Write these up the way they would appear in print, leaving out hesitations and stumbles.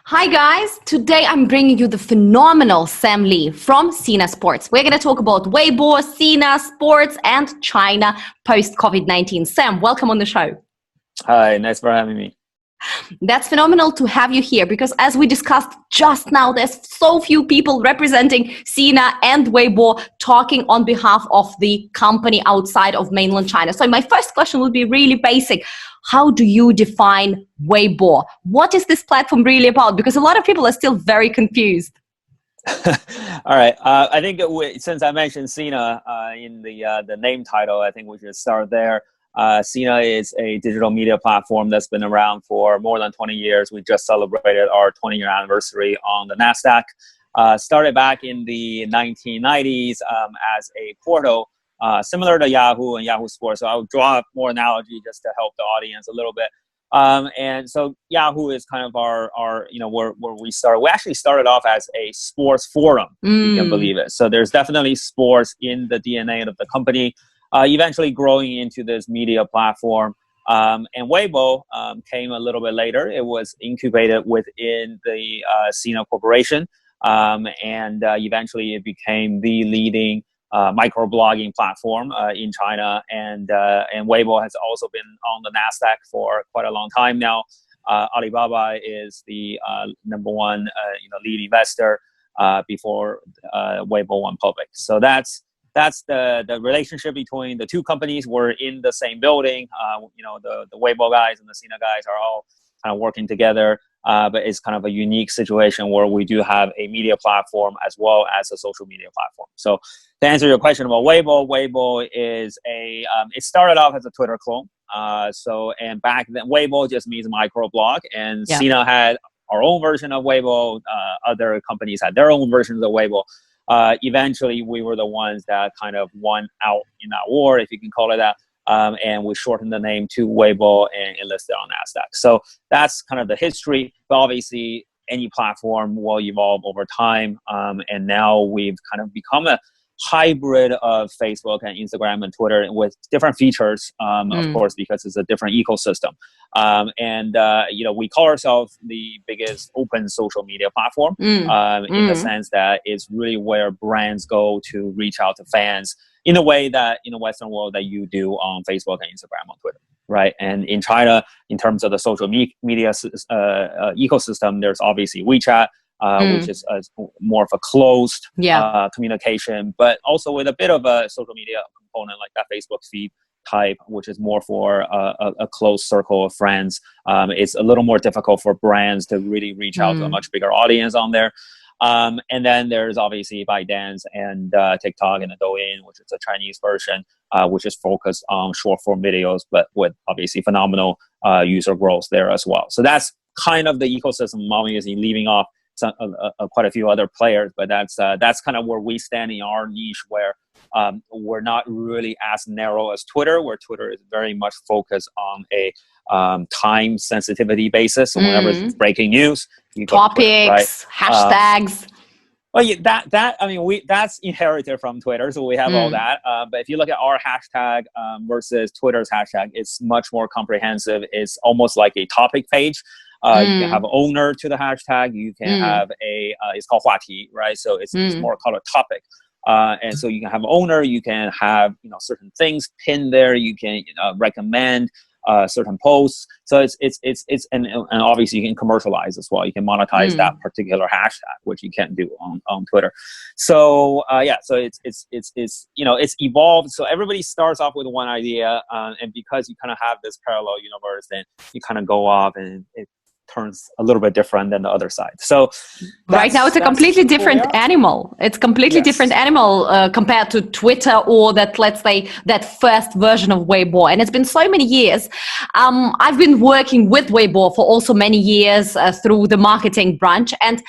Hi guys, today I'm bringing you the phenomenal Sam Lee from Sina Sports. We're going to talk about Weibo, Sina Sports and China post-Covid-19. Sam, welcome on the show. Hi, nice for having me. That's phenomenal to have you here because as we discussed just now, there's so few people representing Sina and Weibo talking on behalf of the company outside of mainland China. So my first question would be really basic. How do you define Weibo? What is this platform really about? Because a lot of people are still very confused. All right. I think since I mentioned Sina in the name title, I think we should start there. Sina is a digital media platform that's been around for more than 20 years. We just celebrated our 20-year anniversary on the NASDAQ. Started back in the 1990s as a portal, similar to Yahoo and Yahoo Sports. So I would draw up more analogy just to help the audience a little bit. And so Yahoo is kind of where we started. We actually started off as a sports forum, if you can believe it. So there's definitely sports in the DNA of the company. Eventually growing into this media platform. And Weibo came a little bit later. It was incubated within the Sina Corporation. And eventually it became the leading microblogging platform in China. And Weibo has also been on the NASDAQ for quite a long time now. Alibaba is the number one lead investor before Weibo went public. So that's the relationship between the two companies. We're in the same building. The Weibo guys and the Sina guys are all kind of working together. But it's kind of a unique situation where we do have a media platform as well as a social media platform. So to answer your question about Weibo, Weibo is it started off as a Twitter clone. And back then Weibo just means microblog, and Sina had our own version of Weibo. Other companies had their own versions of Weibo. Eventually, we were the ones that kind of won out in that war, if you can call it that. And we shortened the name to Weibo and listed on NASDAQ. So that's kind of the history. But obviously, any platform will evolve over time. And now we've kind of become a hybrid of Facebook and Instagram and Twitter with different features, of course, because it's a different ecosystem. We call ourselves the biggest open social media platform in the sense that it's really where brands go to reach out to fans in a way that in the Western world that you do on Facebook and Instagram and Twitter, right? And in China, in terms of the social media ecosystem, there's obviously WeChat, which is more of a closed communication, but also with a bit of a social media component like that Facebook feed type, which is more for a close circle of friends. It's a little more difficult for brands to really reach out to a much bigger audience on there. And then there's obviously ByteDance and TikTok and Douyin, which is a Chinese version, which is focused on short form videos, but with obviously phenomenal user growth there as well. So that's kind of the ecosystem, obviously leaving off quite a few other players, but that's kind of where we stand in our niche, where we're not really as narrow as Twitter, where Twitter is very much focused on a time sensitivity basis. So whenever it's breaking news, you topics, Twitter, right? hashtags. That's inherited from Twitter, so we have all that. But if you look at our hashtag versus Twitter's hashtag, it's much more comprehensive. It's almost like a topic page. You can have owner to the hashtag. You can have it's called 话题, right? So it's more called a topic. And so you can have owner. You can have certain things pinned there. You can recommend certain posts. So it's and obviously you can commercialize as well. You can monetize that particular hashtag, which you can't do on Twitter. So so it's evolved. So everybody starts off with one idea, and because you kind of have this parallel universe, then you kind of go off and it turns a little bit different than the other side. So right now it's a completely different animal. It's completely different animal compared to Twitter or that, let's say, that first version of Weibo. And it's been so many years. I've been working with Weibo for also many years through the marketing branch. And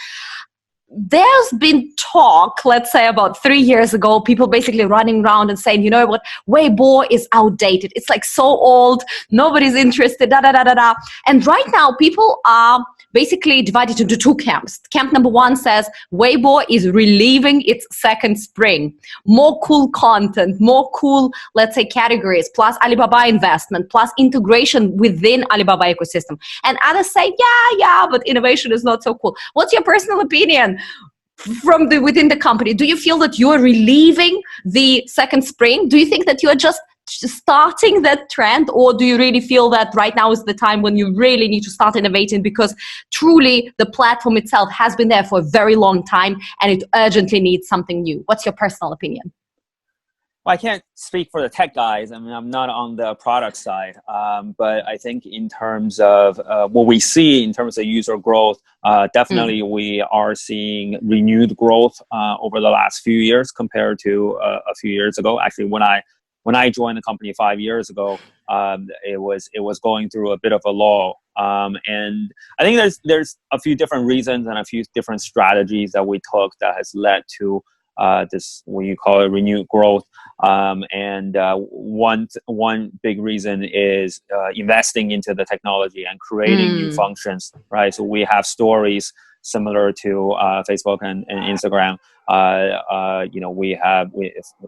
there's been talk, let's say about 3 years ago, people basically running around and saying, you know what, Weibo is outdated. It's like so old, nobody's interested, da da da da da. And right now, people are basically divided into two camps. Camp number one says Weibo is reliving its second spring. More cool content, more cool, let's say, categories, plus Alibaba investment, plus integration within Alibaba ecosystem. And others say, yeah, but innovation is not so cool. What's your personal opinion from within the company? Do you feel that you're relieving the second spring? Do you think that you're just starting that trend, or do you really feel that right now is the time when you really need to start innovating, because truly the platform itself has been there for a very long time and it urgently needs something new? What's your personal opinion? Well, I can't speak for the tech guys. I mean, I'm not on the product side, but I think in terms of what we see in terms of user growth, definitely we are seeing renewed growth over the last few years compared to a few years ago. Actually, when I joined the company 5 years ago, it was going through a bit of a lull, and I think there's a few different reasons and a few different strategies that we took that has led to this, what you call it, renewed growth. And one big reason is investing into the technology and creating new functions, right? So we have stories similar to Facebook and Instagram. We have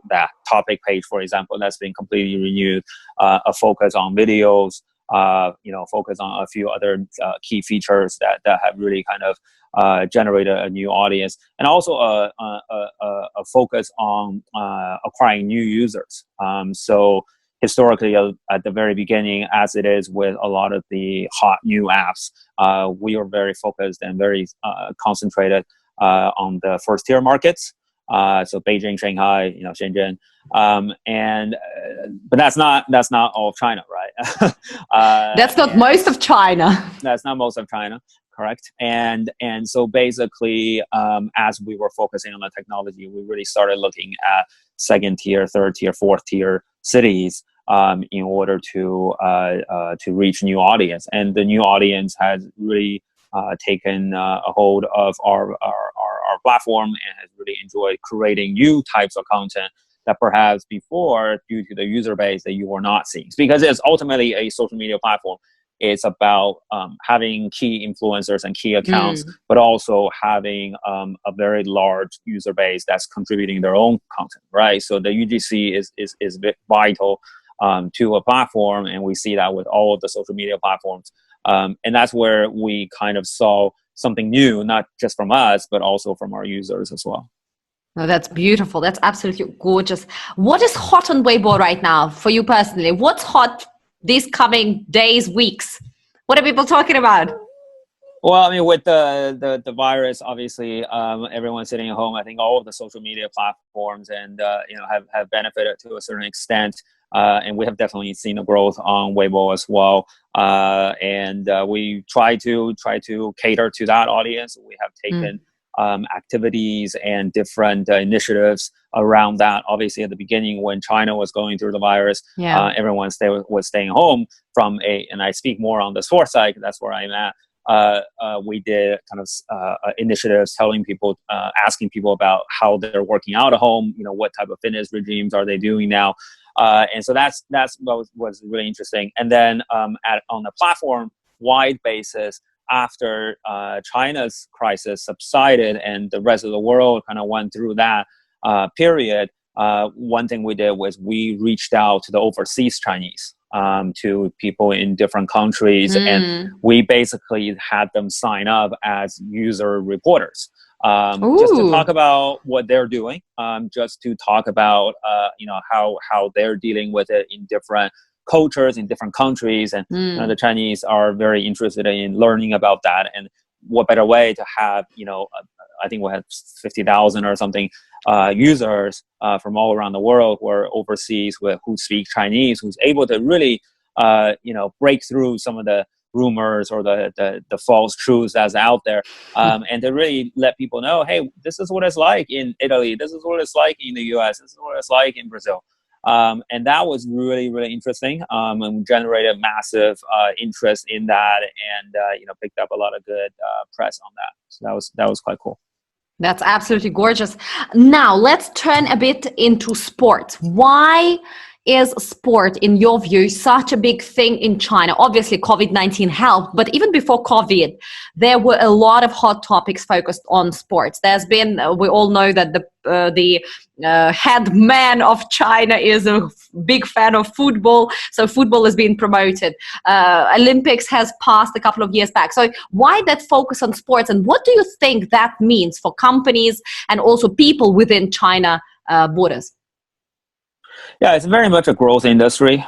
that topic page, for example, that's been completely renewed. A focus on videos. Focus on a few other key features that have really kind of generated a new audience, and also a focus on acquiring new users. So historically, at the very beginning, as it is with a lot of the hot new apps, we are very focused and very concentrated on the first tier markets. So Beijing, Shanghai, Shenzhen, but that's not all of China, right? That's not most of China. That's not most of China, correct? And so basically, as we were focusing on the technology, we really started looking at second tier, third tier, fourth tier cities in order to reach new audience, and the new audience has really taken a hold of our platform and has really enjoyed creating new types of content that perhaps before, due to the user base, that you were not seeing. Because it's ultimately a social media platform. It's about having key influencers and key accounts, but also having a very large user base that's contributing their own content, right? So the UGC is vital to a platform, and we see that with all of the social media platforms. And that's where we kind of saw something new, not just from us, but also from our users as well. No, that's beautiful. That's absolutely gorgeous. What is hot on Weibo right now for you personally? What's hot these coming days, weeks? What are people talking about? Well, I mean, with the virus, obviously, everyone's sitting at home. I think all of the social media platforms and have benefited to a certain extent, and we have definitely seen a growth on Weibo as well. And we try to cater to that audience. We have taken activities and different initiatives around that. Obviously, at the beginning, when China was going through the virus, everyone was staying home and I speak more on the sports side, that's where I'm at. We did kind of initiatives telling people, asking people about how they're working out at home, what type of fitness regimes are they doing now. And so that's what was really interesting. And then on the platform-wide basis, after China's crisis subsided and the rest of the world kind of went through that period, one thing we did was we reached out to the overseas Chinese, to people in different countries, and we basically had them sign up as user reporters, just to talk about what they're doing, just to talk about how they're dealing with it in different cultures in different countries, and the Chinese are very interested in learning about that. And what better way to have I think we had 50,000 or something users from all around the world who are overseas, who speak Chinese, who's able to really break through some of the rumors or the false truths that's out there, and to really let people know, hey, this is what it's like in Italy, this is what it's like in the US, this is what it's like in Brazil. And that was really, really interesting, and generated massive interest in that, and picked up a lot of good press on that. So that was quite cool. That's absolutely gorgeous. Now, let's turn a bit into sports. Why is sport, in your view, such a big thing in China? Obviously, COVID-19 helped, but even before COVID, there were a lot of hot topics focused on sports. There's been, we all know that the head man of China is a big fan of football, so football is being promoted. Olympics has passed a couple of years back. So why that focus on sports, and what do you think that means for companies and also people within China borders? Yeah, it's very much a growth industry.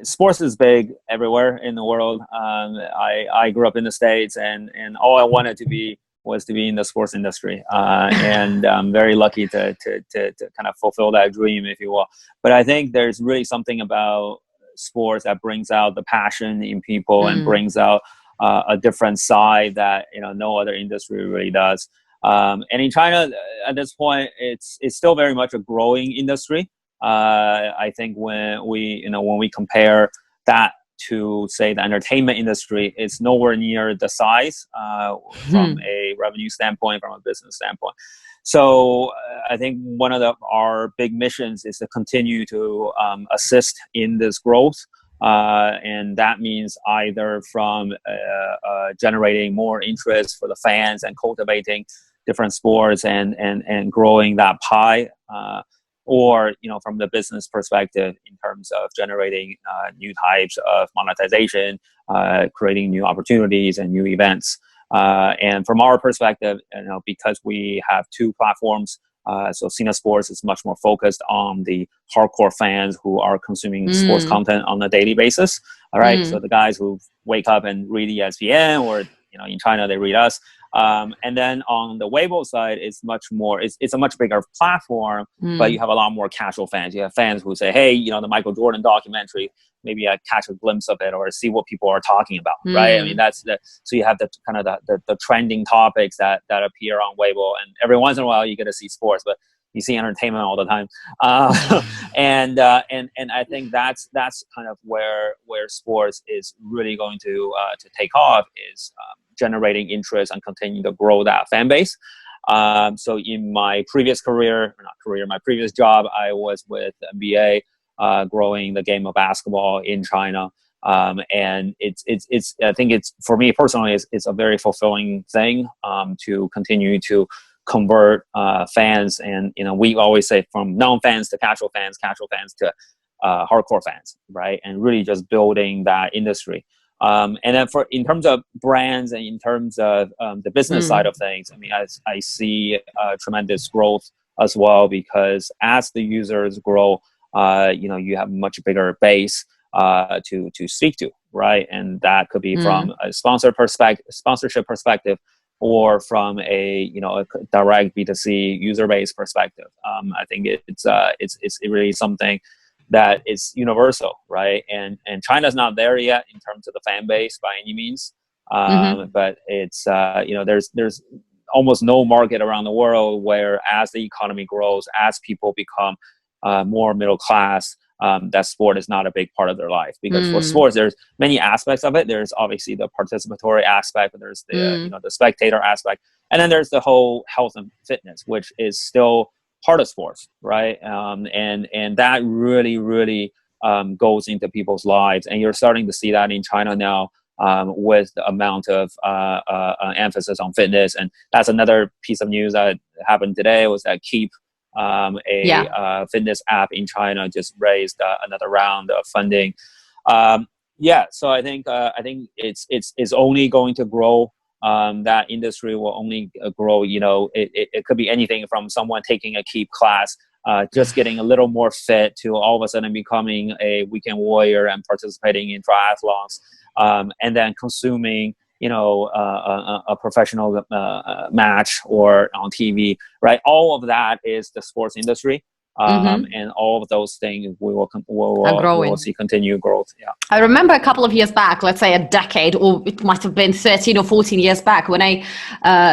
Sports is big everywhere in the world. I grew up in the States, and all I wanted to be was to be in the sports industry. And I'm very lucky to kind of fulfill that dream, if you will. But I think there's really something about sports that brings out the passion in people and brings out a different side that no other industry really does. And in China, at this point, it's still very much a growing industry. I think when we compare that to, say, the entertainment industry, it's nowhere near the size from a revenue standpoint, from a business standpoint. So I think one of our big missions is to continue to assist in this growth. And that means either from generating more interest for the fans and cultivating different sports and growing that pie, or from the business perspective in terms of generating new types of monetization, creating new opportunities and new events. And from our perspective, because we have two platforms, so Sina Sports is much more focused on the hardcore fans who are consuming sports content on a daily basis. All right, so the guys who wake up and read ESPN, or in China they read us. And then on the Weibo side, it's much more. It's a much bigger platform, but you have a lot more casual fans. You have fans who say, "Hey, the Michael Jordan documentary. Maybe I catch a glimpse of it or see what people are talking about." Right? I mean, that's the. So you have the kind of the trending topics that appear on Weibo, and every once in a while you get to see sports, but you see entertainment all the time. And I think that's kind of where sports is really going to take off, is generating interest and continuing to grow that fan base. So in my previous my previous job, I was with NBA, growing the game of basketball in China. And it's I think it's, for me personally, it's a very fulfilling thing to continue to convert fans, and we always say from non-fans to casual fans to hardcore fans, right? And really just building that industry. And then in terms of brands and in terms of the business side of things, I mean, I see tremendous growth as well, because as the users grow, you have much bigger base to speak to, right? And that could be from a sponsorship perspective, or from a direct B2C user base perspective. I think it's really something that is universal, right? And China's not there yet in terms of the fan base by any means, but it's there's almost no market around the world where, as the economy grows, as people become more middle class, that sport is not a big part of their life. Because for sports, there's many aspects of it. There's obviously the participatory aspect, but there's the the spectator aspect, and then there's the whole health and fitness, which is still part of sports, right? And that really goes into people's lives, and you're starting to see that in China now, with the amount of emphasis on fitness. And that's another piece of news that happened today, was that Keep, fitness app in China, just raised another round of funding. So I think it's only going to grow. That industry will only grow. It could be anything from someone taking a Keep class, just getting a little more fit, to all of a sudden becoming a weekend warrior and participating in triathlons, and then consuming a professional match or on TV, right? All of that is the sports industry. And all of those things we will see continued growth. Yeah, I remember a couple of years back, let's say a decade, or it might have been 13 or 14 years back, when I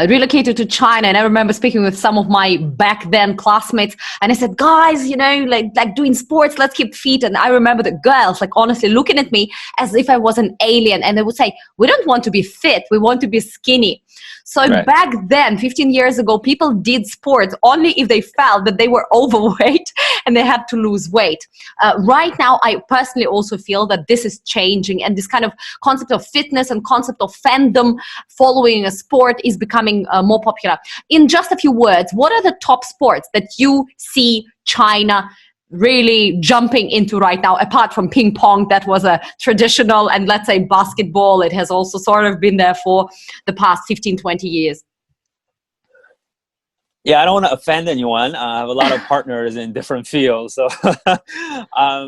relocated to China, and I remember speaking with some of my back then classmates, and I said, guys, like doing sports, let's keep fit. And I remember the girls, like, honestly looking at me as if I was an alien, and they would say, we don't want to be fit, we want to be skinny. So Right. back then, 15 years ago, people did sports only if they felt that they were overweight and they had to lose weight. Right now, I personally also feel that this is changing, and this kind of concept of fitness and concept of fandom following a sport is becoming more popular. In just a few words, what are the top sports that you see China really jumping into right now, apart from ping pong, that was a traditional, and let's say basketball, it has also sort of been there for the past 15, 20 years? Yeah, I don't want to offend anyone. I have a lot of partners in different fields. So, I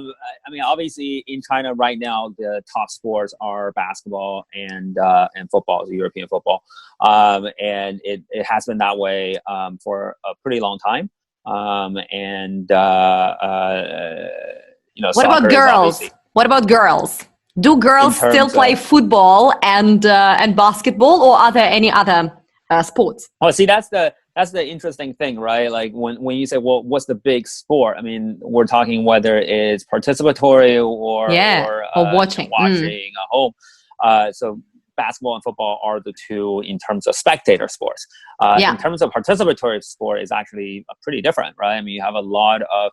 mean, obviously in China right now, the top sports are basketball and football, the European football. And it has been that way for a pretty long time. What about soccer is girls? obviously What about girls? Do in girls still terms play of, football and basketball, or are there any other sports? well, see, that's the interesting thing, right? Like when you say, well, what's the big sport? I mean, we're talking whether it's participatory or Yeah, or watching. watching at home. So basketball and football are the two in terms of spectator sports. Yeah. In terms of participatory sport, is actually pretty different, right? I mean, you have a lot of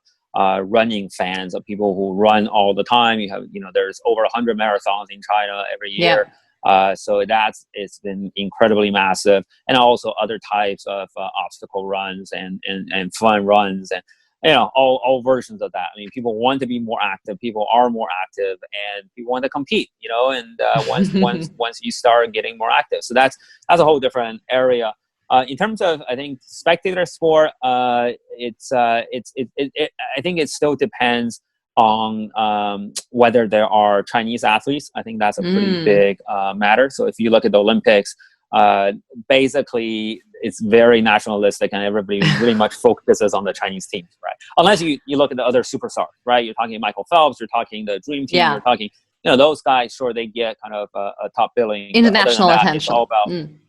running fans, of people who run all the time. You have, there's over 100 marathons in China every year. So it's been incredibly massive, and also other types of obstacle runs and fun runs, and all versions of that. I mean, people want to be more active, people are more active, and people want to compete. And once you start getting more active, so that's a whole different area. In terms of, I think, spectator sport, I think it still depends on whether there are Chinese athletes. I think that's a pretty big matter. So if you look at the Olympics, basically it's very nationalistic, and everybody really much focuses on the Chinese teams, right? Unless you look at the other superstars, right? You're talking Michael Phelps, you're talking the Dream Team, you're talking, those guys, sure, they get kind of a top billing. International attention.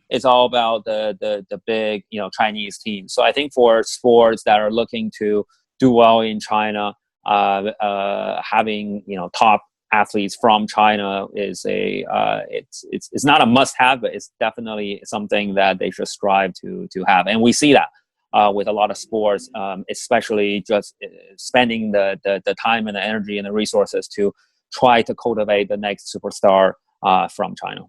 It's all about the big, Chinese team. So I think for sports that are looking to do well in China, having top athletes from China is it's not a must-have, but it's definitely something that they should strive to have. And we see that with a lot of sports, especially just spending the time and the energy and the resources to try to cultivate the next superstar from China.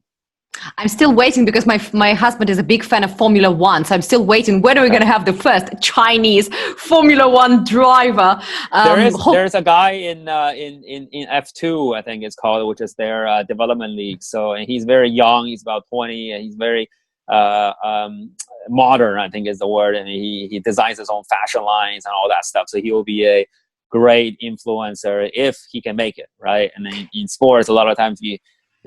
I'm still waiting, because my husband is a big fan of Formula One. So I'm still waiting. When are we going to have the first Chinese Formula One driver? There's a guy in F2, I think it's called, which is their development league. So, and he's very young. He's about 20, and he's very modern, I think is the word. And he designs his own fashion lines and all that stuff. So he will be a great influencer if he can make it, right? And then in sports, a lot of times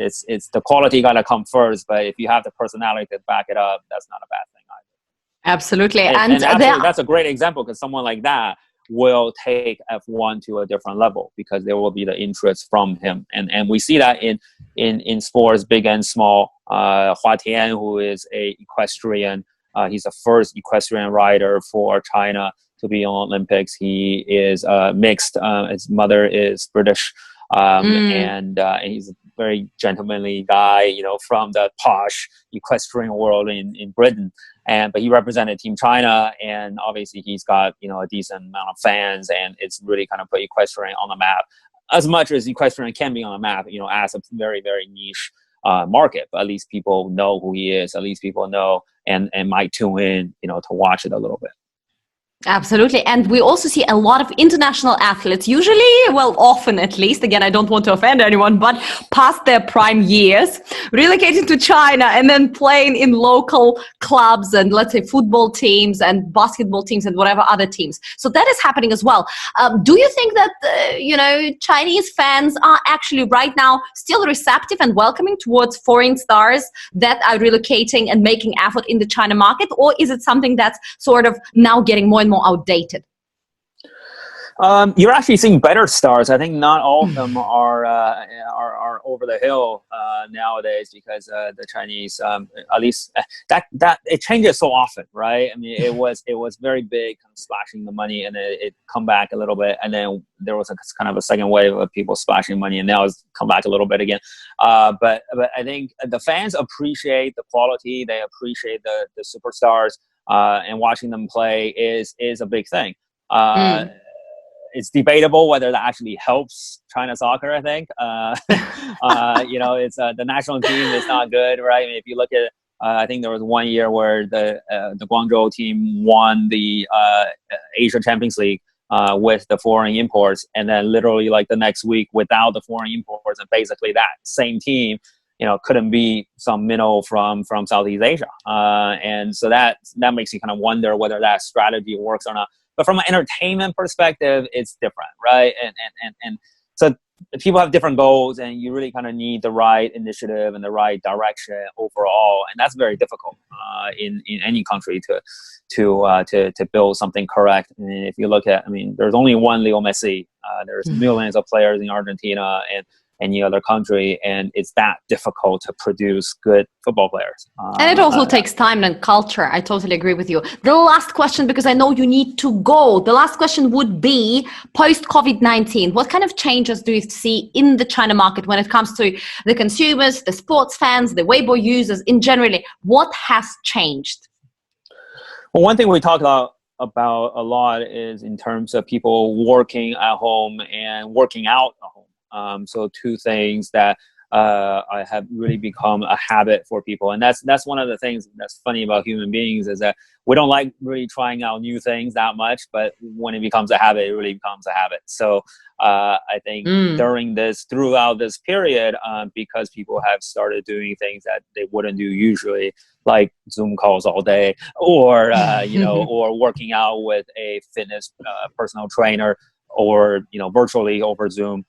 it's the quality gotta come first, but if you have the personality to back it up, that's not a bad thing either. Absolutely. And absolutely, that's a great example, because someone like that will take F1 to a different level, because there will be the interest from him. And we see that in sports, big and small. Hua Tian, who is a equestrian, he's the first equestrian rider for China to be on Olympics. He is mixed. His mother is British. And he's a very gentlemanly guy, from the posh equestrian world in Britain. But he represented Team China, and obviously he's got, a decent amount of fans, and it's really kind of put equestrian on the map, as much as equestrian can be on the map, as a very, very niche market. But at least people know who he is. At least people know and might tune in, to watch it a little bit. Absolutely. And we also see a lot of international athletes, usually, well, often at least, again, I don't want to offend anyone, but past their prime years, relocating to China and then playing in local clubs and, let's say, football teams and basketball teams and whatever other teams. So that is happening as well. Do you think that, Chinese fans are actually right now still receptive and welcoming towards foreign stars that are relocating and making effort in the China market? Or is it something that's sort of now getting more and more outdated? You're actually seeing better stars. I think not all of them are over the hill nowadays because the Chinese, at least that it changes so often, right? I mean, it was very big, kind of splashing the money, and it come back a little bit, and then there was kind of a second wave of people splashing money, and now it's come back a little bit again. But I think the fans appreciate the quality. They appreciate the superstars, and watching them play is a big thing. It's debatable whether that actually helps China soccer. I think, it's the national team is not good, right? I mean, if you look at, I think there was one year where the Guangzhou team won the Asia Champions League with the foreign imports, and then literally like the next week without the foreign imports, and basically that same team, couldn't beat some minnow from Southeast Asia, and so that makes you kind of wonder whether that strategy works or not. But from an entertainment perspective, it's different, right? And so people have different goals, and you really kind of need the right initiative and the right direction overall, and that's very difficult in any country to build something correct. And if you look at, I mean, there's only one Leo Messi. There's millions of players in Argentina and any other country, and it's that difficult to produce good football players. And it also takes time and culture. I totally agree with you. The last question, because I know you need to go. The last question would be, post-COVID-19, what kind of changes do you see in the China market when it comes to the consumers, the sports fans, the Weibo users in general? What has changed? Well, one thing we talk about a lot is in terms of people working at home and working out at home. So two things that have really become a habit for people, and that's one of the things that's funny about human beings, is that we don't like really trying out new things that much, but when it becomes a habit, it really becomes a habit. So I think throughout this period, because people have started doing things that they wouldn't do usually, like Zoom calls all day, or or working out with a fitness personal trainer, or virtually over Zoom.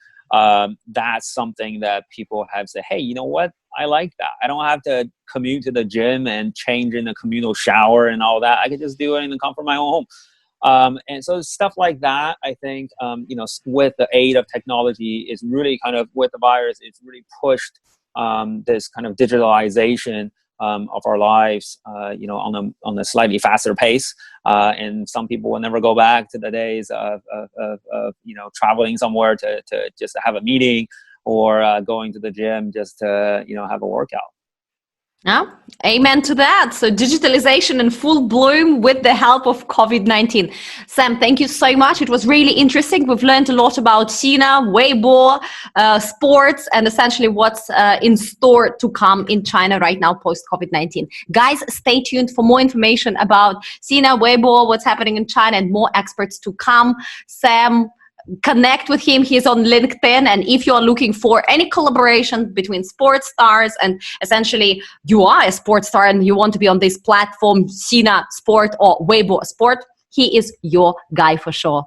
That's something that people have said, hey, you know what? I like that. I don't have to commute to the gym and change in the communal shower and all that. I could just do it in the comfort of my own home. And so stuff like that, I think, with the aid of technology, is really kind of, with the virus, it's really pushed this kind of digitalization of our lives, on a slightly faster pace. And some people will never go back to the days of traveling somewhere to just have a meeting, or going to the gym just to, have a workout. Yeah, amen to that. So digitalization in full bloom with the help of COVID-19. Sam, thank you so much. It was really interesting. We've learned a lot about Sina, Weibo, sports, and essentially what's in store to come in China right now post-COVID-19. Guys, stay tuned for more information about Sina, Weibo, what's happening in China, and more experts to come. Sam, connect with him. He's on LinkedIn. And if you're looking for any collaboration between sports stars, and essentially you are a sports star and you want to be on this platform, Sina Sport or Weibo Sport, he is your guy for sure.